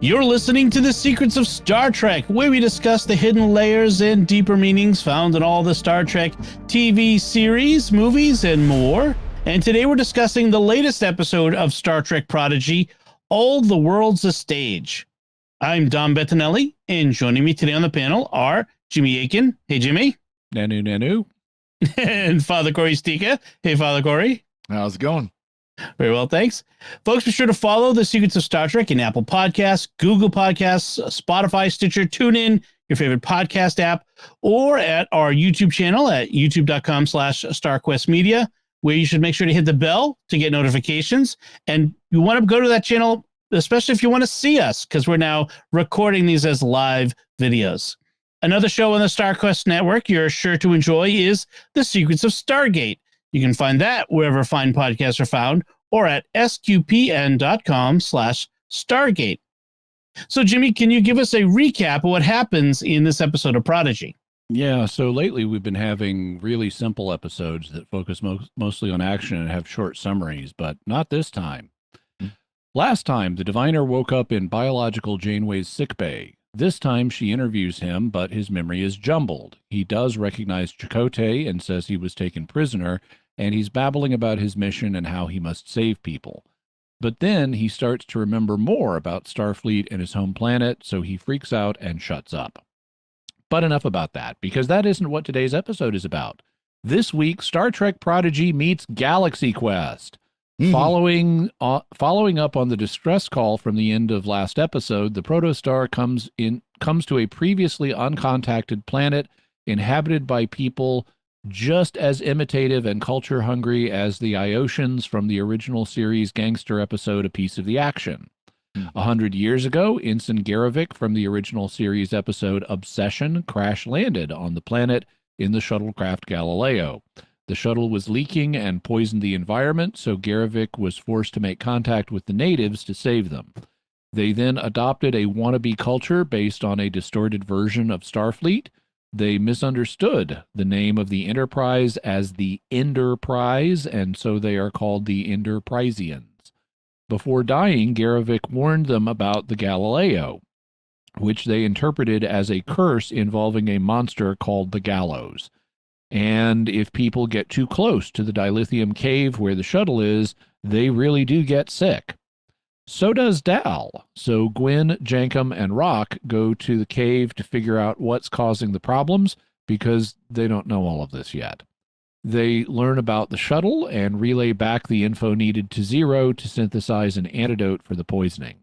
You're listening to The Secrets of Star Trek, where we discuss the hidden layers and deeper meanings found in all the Star Trek TV series, movies, and more. And today we're discussing the latest episode of Star Trek Prodigy, All the World's a Stage. I'm Dom Bettinelli, and joining me today on the panel are Jimmy Akin. Hey, Jimmy. Nanu, nanu. And Father Cory Sticha. Hey, Father Cory. How's it going? Very well, thanks. Folks, be sure to follow The Secrets of Star Trek in Apple Podcasts, Google Podcasts, Spotify, Stitcher, TuneIn, your favorite podcast app, or at our YouTube channel at youtube.com/StarQuestMedia, where you should make sure to hit the bell to get notifications. And you want to go to that channel, especially if you want to see us, because we're now recording these as live videos. Another show on the StarQuest network you're sure to enjoy is The Secrets of Stargate. You can find that wherever fine podcasts are found or at sqpn.com/Stargate. So, Jimmy, can you give us a recap of what happens in this episode of Prodigy? Yeah, so lately we've been having really simple episodes that focus mostly on action and have short summaries, but not this time. Last time, the diviner woke up in biological Janeway's sickbay. This time she interviews him, but his memory is jumbled. He does recognize Chakotay and says he was taken prisoner, and he's babbling about his mission and how he must save people. But then he starts to remember more about Starfleet and his home planet, so he freaks out and shuts up. But enough about that, because that isn't what today's episode is about. This week, Star Trek Prodigy meets Galaxy Quest. Following up on the distress call from the end of last episode, the Protostar comes to a previously uncontacted planet inhabited by people just as imitative and culture hungry as the Iosians from the original series gangster episode A Piece of the Action. 100 years ago, Ensign Garrovick from the original series episode Obsession crash-landed on the planet in the shuttlecraft Galileo. The shuttle was leaking and poisoned the environment, so Garrovick was forced to make contact with the natives to save them. They then adopted a wannabe culture based on a distorted version of Starfleet. They misunderstood the name of the Enterprise as the Enderprise, and so they are called the Enterprisians. Before dying, Garrovick warned them about the Galileo, which they interpreted as a curse involving a monster called the Gallows. And if people get too close to the dilithium cave where the shuttle is, they really do get sick. So does Dal. So Gwyn, Jankum, and Rock go to the cave to figure out what's causing the problems, because they don't know all of this yet. They learn about the shuttle and relay back the info needed to Zero to synthesize an antidote for the poisoning.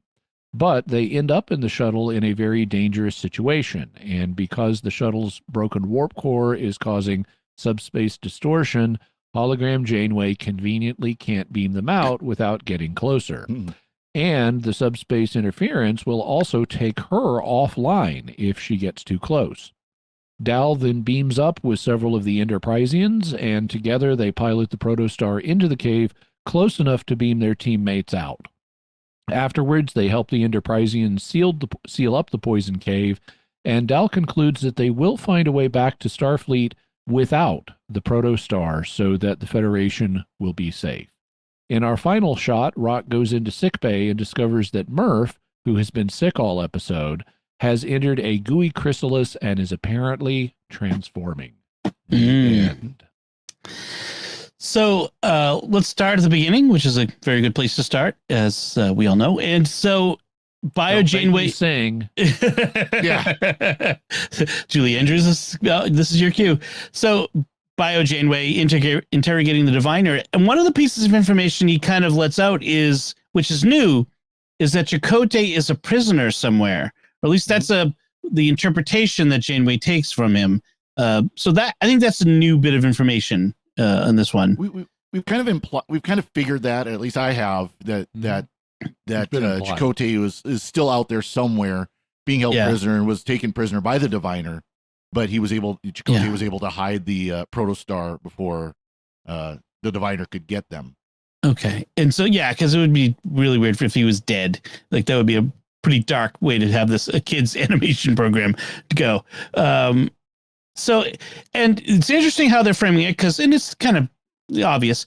But they end up in the shuttle in a very dangerous situation, and because the shuttle's broken warp core is causing subspace distortion, hologram Janeway conveniently can't beam them out without getting closer. And the subspace interference will also take her offline if she gets too close. Dal then beams up with several of the Enterprisians, and together they pilot the Protostar into the cave close enough to beam their teammates out. Afterwards, they help the Enterprisians seal up the poison cave, and Dal concludes that they will find a way back to Starfleet without the Protostar so that the Federation will be safe. In our final shot, Rock goes into sickbay and discovers that Murph, who has been sick all episode, has entered a gooey chrysalis and is apparently transforming. End. So let's start at the beginning, which is a very good place to start, as we all know. And so Janeway sing. Yeah. Julie Andrews, this is your cue. So Janeway interrogating the diviner. And one of the pieces of information he kind of lets out is, which is new, is that Chakotay is a prisoner somewhere. Or at least that's the interpretation that Janeway takes from him. So that I think that's a new bit of information on this one. We've kind of figured that, at least I have, that Chakotay is still out there somewhere being held prisoner and was taken prisoner by the diviner, but Chakotay was able to hide the Protostar before the diviner could get them. Okay. And so, because it would be really weird if he was dead. Like, that would be a pretty dark way to have a kid's animation program to go. So, and it's interesting how they're framing it, and it's kind of obvious.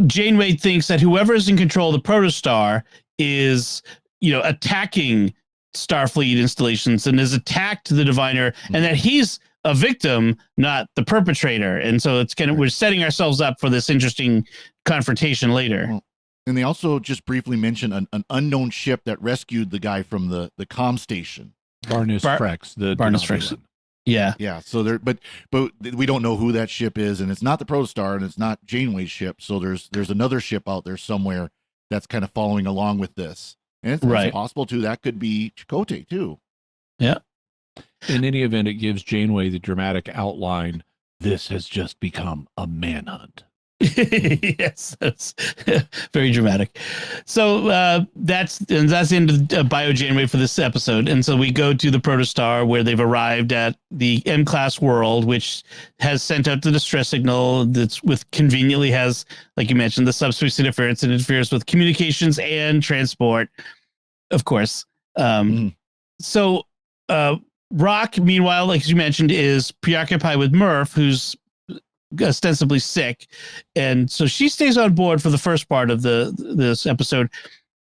Janeway thinks that whoever is in control of the Protostar is, attacking Starfleet installations and has attacked the Diviner, and that he's a victim, not the perpetrator. And so it's we're setting ourselves up for this interesting confrontation later. Well, and they also just briefly mention an unknown ship that rescued the guy from the comm station. Barnes Frex, the Barnes Frex. Yeah. Yeah. So there, but we don't know who that ship is, and it's not the Protostar, and it's not Janeway's ship. So there's another ship out there somewhere that's kind of following along with this. And it's possible too. That could be Chakotay too. Yeah. In any event, it gives Janeway the dramatic outline. This has just become a manhunt. That's very dramatic. So that's the end of Bio Janeway for this episode. And so we go to the Protostar, where they've arrived at the M-class world, which has sent out the distress signal that's conveniently has, like you mentioned, the subspace interference, and interferes with communications and transport, of course. So Rock, meanwhile, like you mentioned, is preoccupied with Murph, who's ostensibly sick, and so she stays on board for the first part of this episode.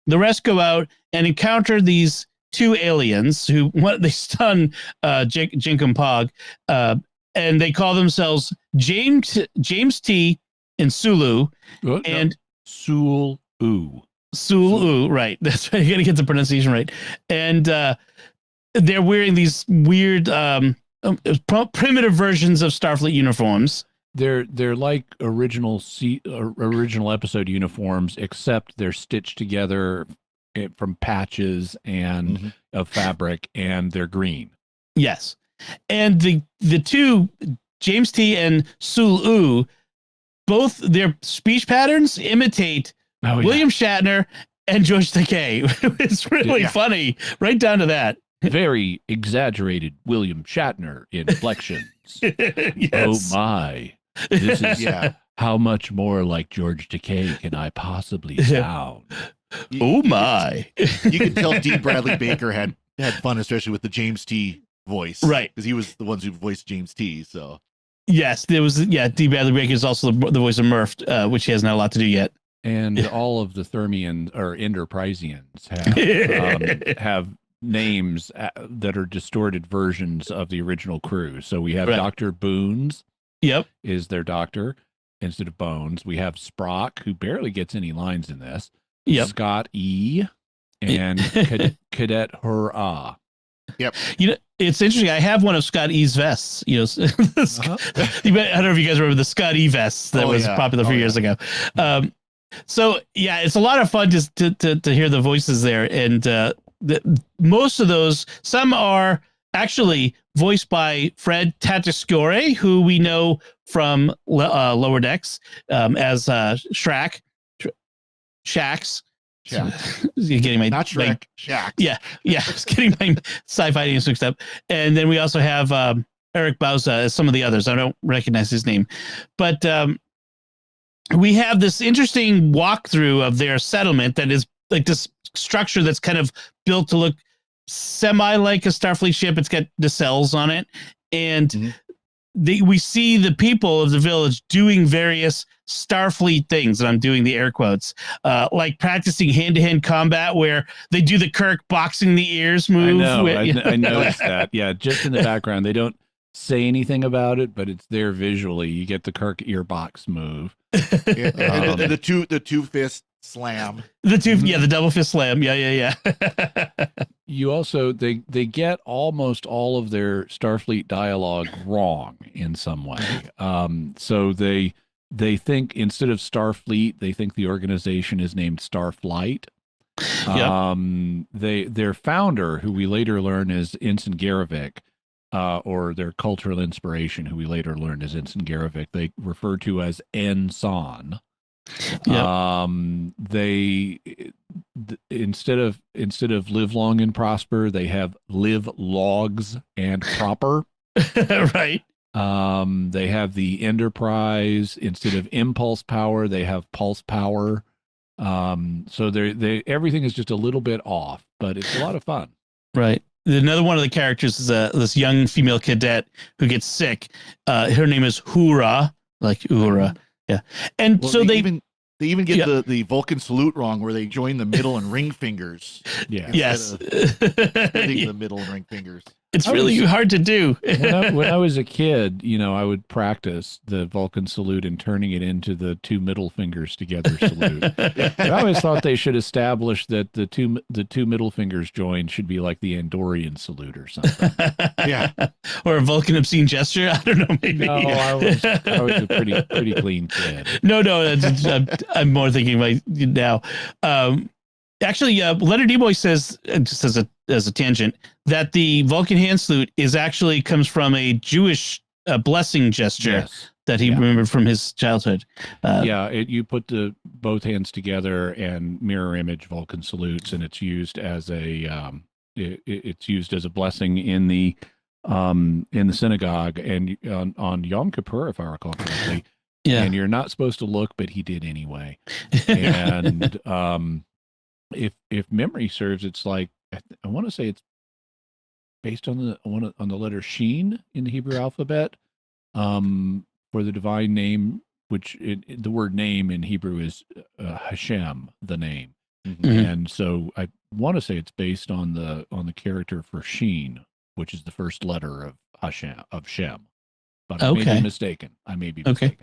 The rest go out and encounter these two aliens who they stun Jinkum Pog, and they call themselves James T and Sulu. Sulu, right? That's right. You got to get the pronunciation right. And they're wearing these weird primitive versions of Starfleet uniforms. They're like original episode uniforms, except they're stitched together from patches and of fabric, and they're green. Yes, and the two, James T and Sulu, both their speech patterns imitate William Shatner and George Takei. It's really funny, right down to that. Very exaggerated William Shatner inflections. Yes. Oh my. This is how much more like George Takei can I possibly sound? Oh my. You can tell D. Bradley Baker had fun, especially with the James T voice. Right. Because he was the ones who voiced James T. So yes, there was D. Bradley Baker is also the voice of Murph, which he has not a lot to do yet. And all of the Thermians or Enterprisians have names that are distorted versions of the original crew. So we have Dr. Boons. Yep. Is their doctor instead of Bones. We have Sprock, who barely gets any lines in this. Yep. Scott E. and Cadet Hurrah. Yep. You know, it's interesting. I have one of Scott E's vests. You know, I don't know if you guys remember the Scott E vests that was popular a few years ago. So yeah, it's a lot of fun just to hear the voices there, and most of those, some are actually voiced by Fred Tatasciore, who we know from Lower Decks as Shax. You're getting my not Shrek, Shax. Yeah, I was getting my sci-fi names mixed up. And then we also have Eric Bauza as some of the others. I don't recognize his name, but we have this interesting walkthrough of their settlement that is like this structure that's kind of built to look semi like a Starfleet ship. It's got nacelles on it, and we see the people of the village doing various Starfleet things, and I'm doing the air quotes, like practicing hand-to-hand combat, where they do the Kirk boxing the ears move. I noticed that. Yeah, just in the background, they don't say anything about it, but it's there visually. You get the Kirk earbox move. The two fist slam. The double fist slam. Yeah. You also they get almost all of their Starfleet dialogue wrong in some way. So they think instead of Starfleet, they think the organization is named Starflight. Their founder, who we later learn is Ensign Garovic, or their cultural inspiration, who we later learned is Ensign Garovic, they refer to as Ensign. They instead of live long and prosper, they have live logs and proper. Right. They have the Enterprise. Instead of impulse power, they have pulse power. So they everything is just a little bit off, but it's a lot of fun. Right. Another one of the characters is this young female cadet who gets sick. Her name is Hura, like Uhura. Yeah. And so they They even get the Vulcan salute wrong, where they join the middle and ring fingers. Yeah. Yes. The middle and ring fingers. It's really hard to do. when I was a kid, I would practice the Vulcan salute and turning it into the two middle fingers together salute. I always thought they should establish that the two middle fingers joined should be like the Andorian salute or something. Yeah, or a Vulcan obscene gesture. I don't know. Maybe. No, I was a pretty clean kid. No, I'm more thinking like now. Actually, Leonard Nimoy says, just as a tangent, that the Vulcan hand salute comes from a Jewish blessing gesture that he remembered from his childhood. You put both hands together and mirror image Vulcan salutes, and it's used as a blessing in the synagogue and on Yom Kippur, if I recall correctly. Yeah, and you're not supposed to look, but he did anyway. And if memory serves, it's like I want to say it's based on the letter Sheen in the Hebrew alphabet for the divine name, which the word name in Hebrew is Hashem, the name. Mm-hmm. And so I want to say it's based on the character for Sheen, which is the first letter of Shem. But I may be mistaken. Okay.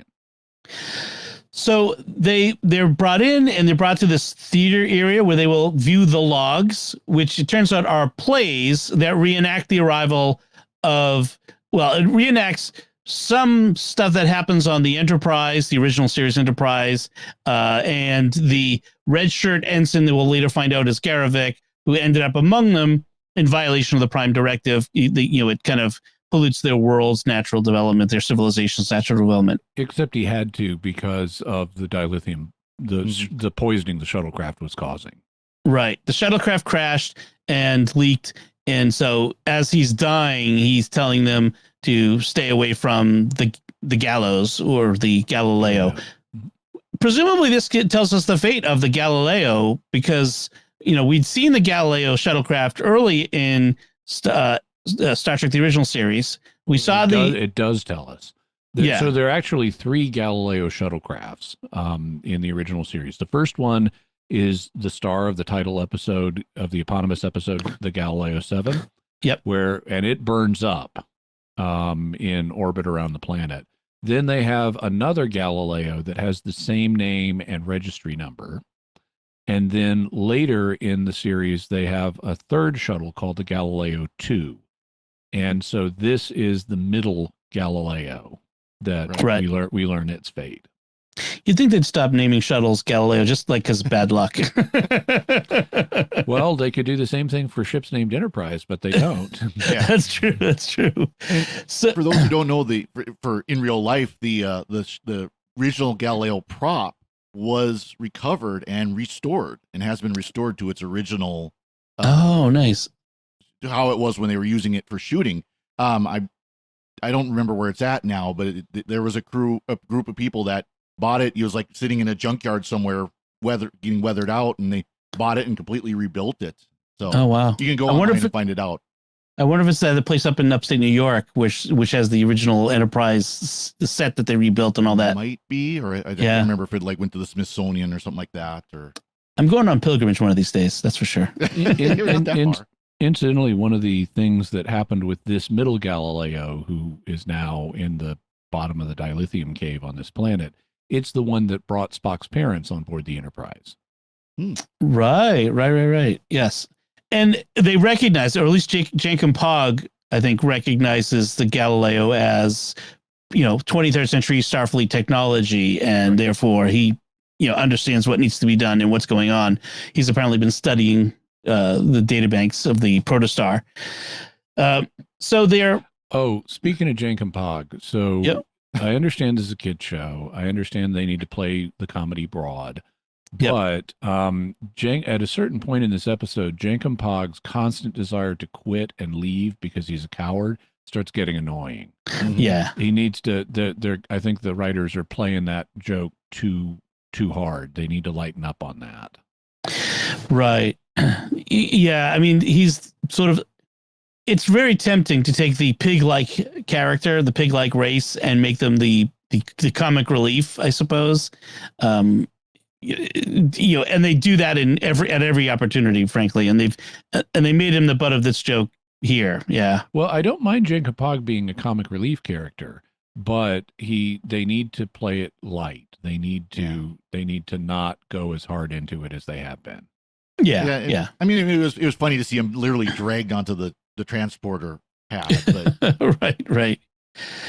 So they're brought in and they're brought to this theater area where they will view the logs, which it turns out are plays that reenact the arrival of, it reenacts some stuff that happens on the Enterprise, the original series Enterprise, and the red shirt ensign that we'll later find out is Garavik, who ended up among them in violation of the Prime Directive. It kind of pollutes their world's natural development, their civilization's natural development. Except he had to because of the dilithium, the poisoning the shuttlecraft was causing. Right. The shuttlecraft crashed and leaked. And so as he's dying, he's telling them to stay away from the Gallows or the Galileo. Yeah. Presumably this tells us the fate of the Galileo because, we'd seen the Galileo shuttlecraft early in Star Trek, the original series. We saw it does tell us. So there are actually 3 Galileo shuttlecrafts in the original series. The first one is the star of the title episode of the eponymous episode, the Galileo 7. Yep. And it burns up in orbit around the planet. Then they have another Galileo that has the same name and registry number. And then later in the series, they have a third shuttle called the Galileo 2. And so this is the middle Galileo that we learn its fate. You'd think they'd stop naming shuttles Galileo just like because bad luck. Well, they could do the same thing for ships named Enterprise, but they don't. Yeah. That's true. So, for those who don't know, for in real life, the original Galileo prop was recovered and restored and has been restored to its original. Nice. How it was when they were using it for shooting. I don't remember where it's at now, but there was a group of people that bought it. He was like sitting in a junkyard somewhere, getting weathered out, and they bought it and completely rebuilt it. So, wow, you can go online and find it out. I wonder if it's the place up in upstate New York, which has the original Enterprise set that they rebuilt and all that. It might be, or I don't remember if it went to the Smithsonian or something like that. Or I'm going on pilgrimage one of these days. That's for sure. Incidentally, one of the things that happened with this middle Galileo, who is now in the bottom of the dilithium cave on this planet, it's the one that brought Spock's parents on board the Enterprise. Right. Yes. And they recognize, or at least Jankum Pog, I think, recognizes the Galileo as, 23rd century Starfleet technology, and therefore he, understands what needs to be done and what's going on. He's apparently been studying the databanks of the Protostar. So they're... Oh, speaking of Jankum Pog, so I understand this is a kid's show. I understand they need to play the comedy broad. But at a certain point in this episode, Jankum Pog's constant desire to quit and leave because he's a coward starts getting annoying. Yeah. He needs to... I think the writers are playing that joke too hard. They need to lighten up on that. Right. Yeah, I mean, he's sort of... It's very tempting to take the pig-like character, the pig-like race, and make them the comic relief, I suppose. and they do that at every opportunity, frankly, and they made him the butt of this joke here. Yeah. Well, I don't mind Jacob Hogg being a comic relief character, but they need to play it light. They need to not go as hard into it as they have been. Yeah. I mean, it was funny to see him literally dragged onto the transporter path. But, right.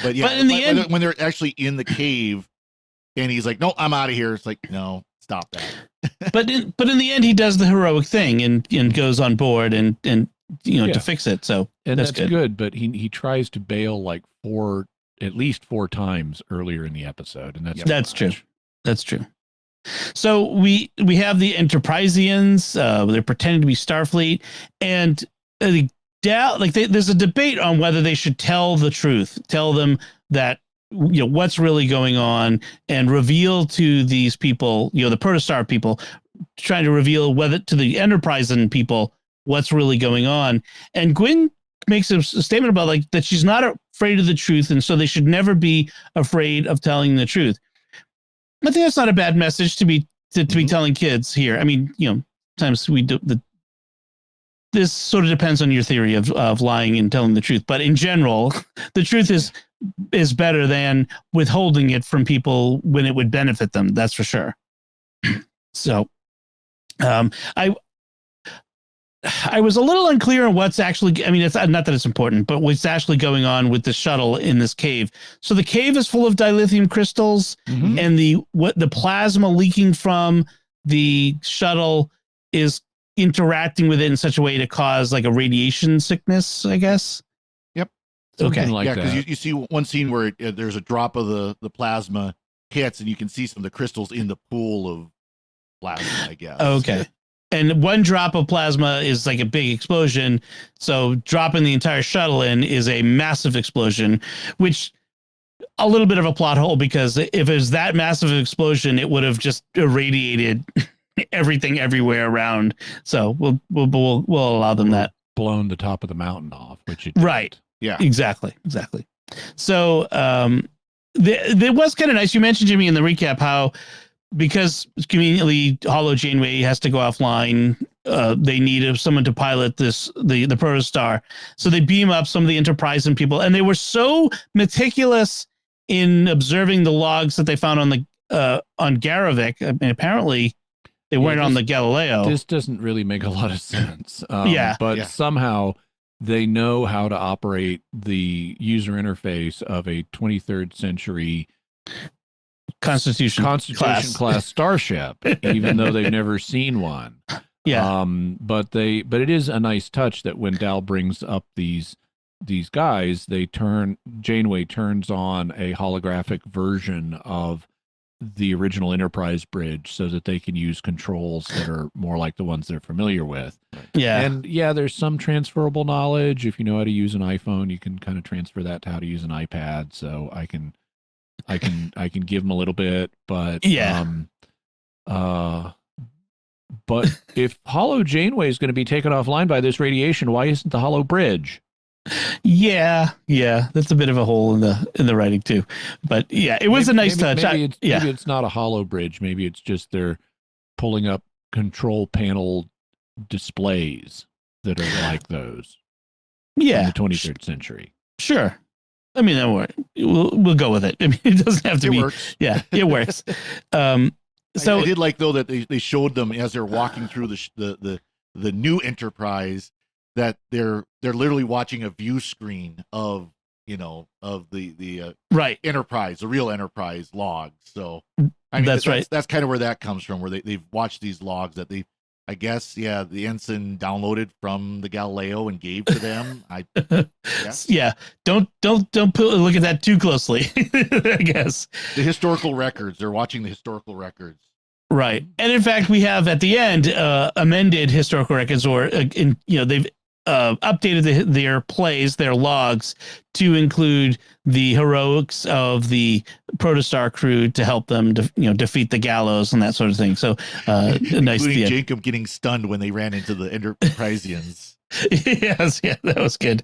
But yeah, in the end, when they're actually in the cave, and he's like, "No, I'm out of here." It's like, no, stop that. but in the end, he does the heroic thing and goes on board and to fix it. So that's good. But he tries to bail like at least four times earlier in the episode, and that's true. That's true. So we have the Enterprisians. They're pretending to be Starfleet, and there's a debate on whether they should tell the truth, tell them that what's really going on, and reveal to these people, the Protostar people, trying to reveal whether to the Enterprisian people what's really going on. And Gwyn makes a statement about that she's not afraid of the truth, and so they should never be afraid of telling the truth. I think that's not a bad message to be telling kids here. I mean, sometimes we do this sort of depends on your theory of lying and telling the truth. But in general, the truth is better than withholding it from people when it would benefit them. That's for sure. So I was a little unclear on what's actually, I mean, it's not that it's important, but what's actually going on with the shuttle in this cave. So the cave is full of dilithium crystals, and the plasma leaking from the shuttle is interacting with it in such a way to cause like a radiation sickness, I guess. Yep. Something like that. Because you see one scene where there's a drop of the plasma hits, and you can see some of the crystals in the pool of plasma, I guess. Okay. And one drop of plasma is like a big explosion. So dropping the entire shuttle in is a massive explosion, which a little bit of a plot hole, because if it was that massive explosion, it would have just irradiated everything everywhere around. So we'll allow them that. Blown the top of the mountain off, which it right. Yeah, exactly. So it was kind of nice. You mentioned, Jimmy, in the recap how, because conveniently Hollow Janeway has to go offline, they need someone to pilot the Protostar. So they beam up some of the Enterprise and people, and they were so meticulous in observing the logs that they found on Garavik. I mean, apparently they weren't on the Galileo. This doesn't really make a lot of sense. But somehow they know how to operate the user interface of a 23rd century Constitution class starship, even though they've never seen one. Yeah. But it is a nice touch that when Dal brings up these guys, Janeway turns on a holographic version of the original Enterprise bridge so that they can use controls that are more like the ones they're familiar with. Yeah. And there's some transferable knowledge. If you know how to use an iPhone, you can kind of transfer that to how to use an iPad. So I can give them a little bit, but but if Hollow Janeway is going to be taken offline by this radiation, why isn't the Hollow Bridge? Yeah, that's a bit of a hole in the writing too. But yeah, it was a nice touch. Maybe it's not a Hollow Bridge. Maybe it's just they're pulling up control panel displays that are like those. Yeah, in the 23rd century. Sure. I mean, we'll go with it. I mean, it doesn't have to be. Works. Yeah, it works. So I did like though that they showed them as they're walking through the new Enterprise that they're literally watching a view screen of the right Enterprise, the real Enterprise logs. So I mean that's right. That's kind of where that comes from, where they've watched these logs that they. I guess, the ensign downloaded from the Galileo and gave to them. Don't look at that too closely. I guess the historical records. They're watching the historical records, right? And in fact, we have at the end amended historical records, or they've updated their plays, their logs, to include the heroics of the Protostar crew to help them, defeat the Gallows and that sort of thing. So, nice. Including Jacob getting stunned when they ran into the Enterprisians. Yes, that was good.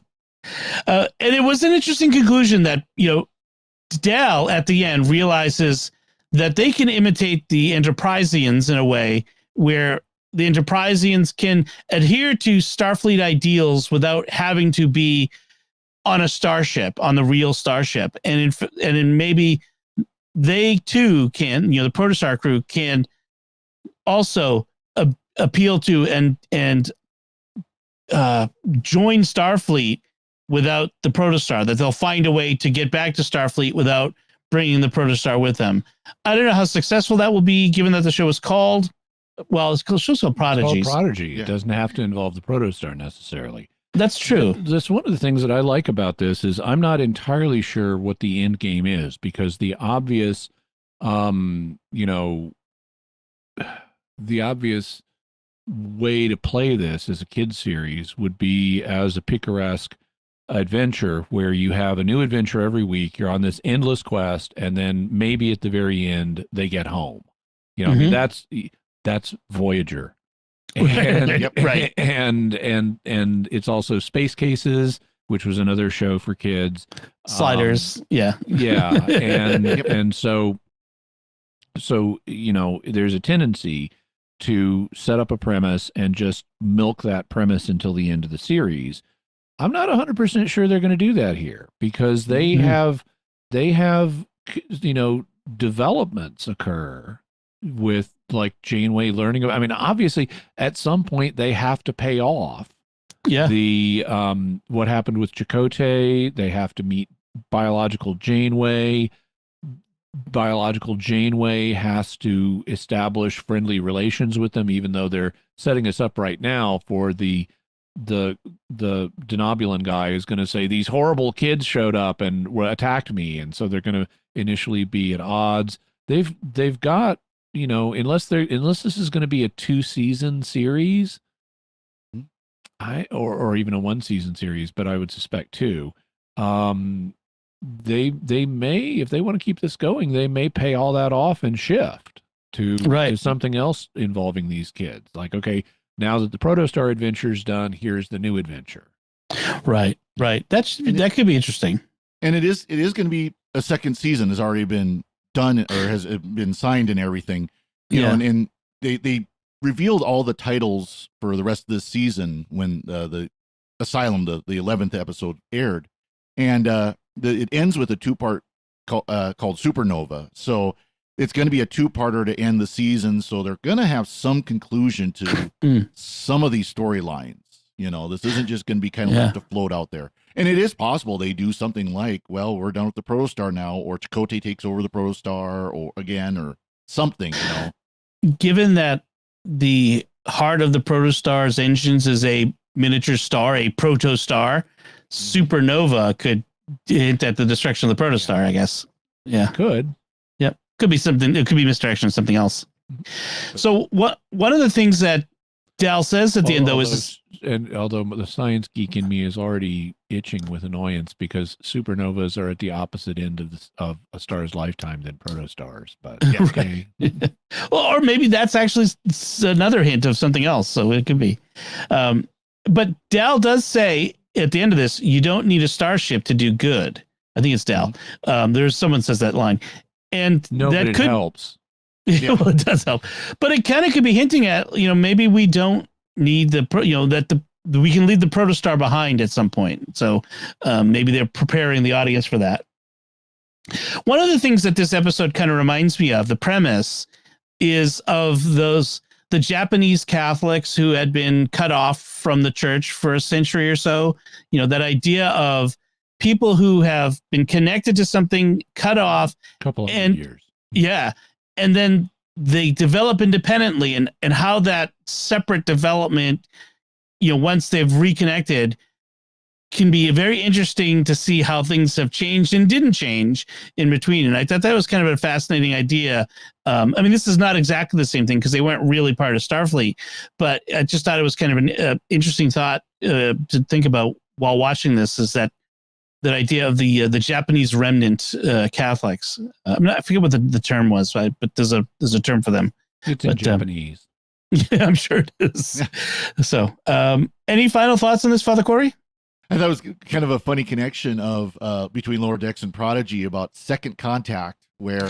And it was an interesting conclusion that Dal at the end realizes that they can imitate the Enterprisians in a way where the Enterprisians can adhere to Starfleet ideals without having to be on a starship, on the real starship. And in maybe they too can, the Protostar crew can also appeal to and join Starfleet without the Protostar, that they'll find a way to get back to Starfleet without bringing the Protostar with them. I don't know how successful that will be, given that the show is called, it's called Prodigy. Prodigy. Yeah. It doesn't have to involve the Protostar necessarily. That's true. That's one of the things that I like about this is I'm not entirely sure what the end game is, because the obvious, the obvious way to play this as a kid's series would be as a picaresque adventure where you have a new adventure every week. You're on this endless quest, and then maybe at the very end they get home. I mean, that's Voyager. And, right. And it's also Space Cases, which was another show for kids. Sliders. Yeah. And so there's a tendency to set up a premise and just milk that premise until the end of the series. I'm not 100% sure they're going to do that here, because they have developments occur with like Janeway learning. I mean, obviously at some point they have to pay off. Yeah. The what happened with Chakotay, they have to meet biological Janeway. Biological Janeway has to establish friendly relations with them, even though they're setting us up right now for the Denobulan guy is going to say these horrible kids showed up and attacked me, and so they're going to initially be at odds. They've got, unless this is going to be a 2-season series, or even a 1-season series, but I would suspect 2. They may, if they want to keep this going, they may pay all that off and shift to something else involving these kids. Like, okay, now that the Protostar adventure's done, here's the new adventure. Right. That could be interesting. And it is going to be a second season has already been done or has been signed and everything. You know, and they revealed all the titles for the rest of this season when the Asylum, the 11th episode aired, and it ends with a 2-part called Supernova. So it's going to be a 2-parter to end the season. So they're going to have some conclusion to some of these storylines. This isn't just going to be kind of left to float out there. And it is possible they do something like, well, we're done with the Protostar now, or Chakotay takes over the Protostar or something, Given that the heart of the Protostar's engines is a miniature star, a Protostar, Supernova could hint at the destruction of the Protostar, I guess. Yeah. Could. Yep. Could be something. It could be misdirection of something else. So one of the things that Dal says at the end, though, although the science geek in me is already itching with annoyance because supernovas are at the opposite end of a star's lifetime than protostars. But okay. Well, or maybe that's actually another hint of something else. So it could be. But Dal does say at the end of this, you don't need a starship to do good. I think it's Dal. There's someone says that line, and no, that but it helps. Yeah. Well, it does help, but it kind of could be hinting at, maybe we don't need that we can leave the Protostar behind at some point. So maybe they're preparing the audience for that. One of the things that this episode kind of reminds me of, the premise, is of the Japanese Catholics who had been cut off from the church for a century or so. That idea of people who have been connected to something, cut off, couple of years. Yeah. And then they develop independently, and how that separate development, once they've reconnected, can be very interesting to see how things have changed and didn't change in between. And I thought that was kind of a fascinating idea. This is not exactly the same thing because they weren't really part of Starfleet, but I just thought it was kind of an interesting thought to think about while watching this, is that idea of the Japanese remnant Catholics. I forget what the term was, but there's a term for them. It's in Japanese. Yeah, I'm sure it is. So, any final thoughts on this, Father Cory? I thought it was kind of a funny connection of between Lower Decks and Prodigy about Second Contact, where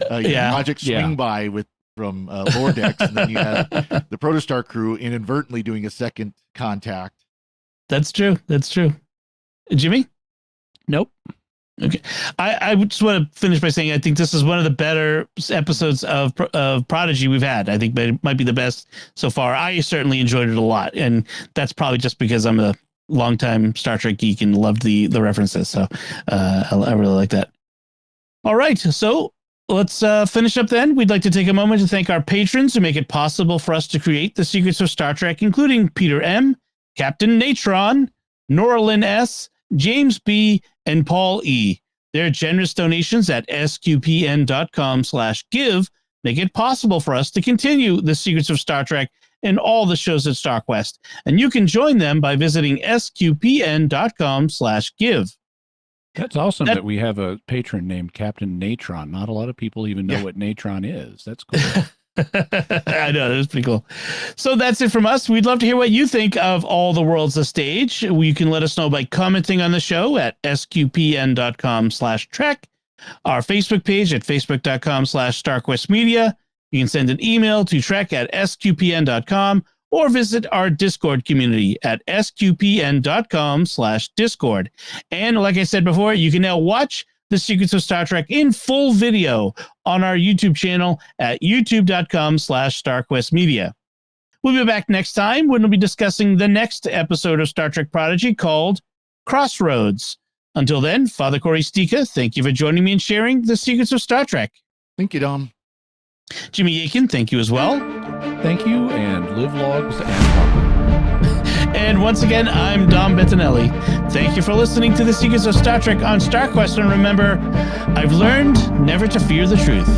Project Swing By from Lower Decks, and then you have the Protostar crew inadvertently doing a Second Contact. That's true. Jimmy? Nope. Okay. I just want to finish by saying I think this is one of the better episodes of Prodigy we've had. I think it might be the best so far. I certainly enjoyed it a lot, and that's probably just because I'm a longtime Star Trek geek and loved the references. So I really like that. All right. So let's finish up then. We'd like to take a moment to thank our patrons who make it possible for us to create the Secrets of Star Trek, including Peter M., Captain Natron, Norlin S., James B., and Paul E. Their generous donations at sqpn.com/give make it possible for us to continue the Secrets of Star Trek and all the shows at StarQuest. And you can join them by visiting sqpn.com/give. That's awesome that we have a patron named Captain Natron. Not a lot of people even know what Natron is. That's cool. I know, that's pretty cool. So that's it from us. We'd love to hear what you think of All the World's a Stage. You can let us know by commenting on the show at sqpn.com/trek, our Facebook page at facebook.com/StarQuestMedia. You can send an email to trek@sqpn.com or visit our Discord community at sqpn.com/Discord. And like I said before, you can now watch The Secrets of Star Trek in full video on our YouTube channel at youtube.com/StarQuestMedia. We'll be back next time when we'll be discussing the next episode of Star Trek Prodigy called Crossroads. Until then, Father Cory Sticha, thank you for joining me and sharing The Secrets of Star Trek. Thank you, Dom. Jimmy Akin, thank you as well. Thank you, and live logs and proper. And once again, I'm Dom Bettinelli. Thank you for listening to The Secrets of Star Trek on StarQuest. And remember, I've learned never to fear the truth.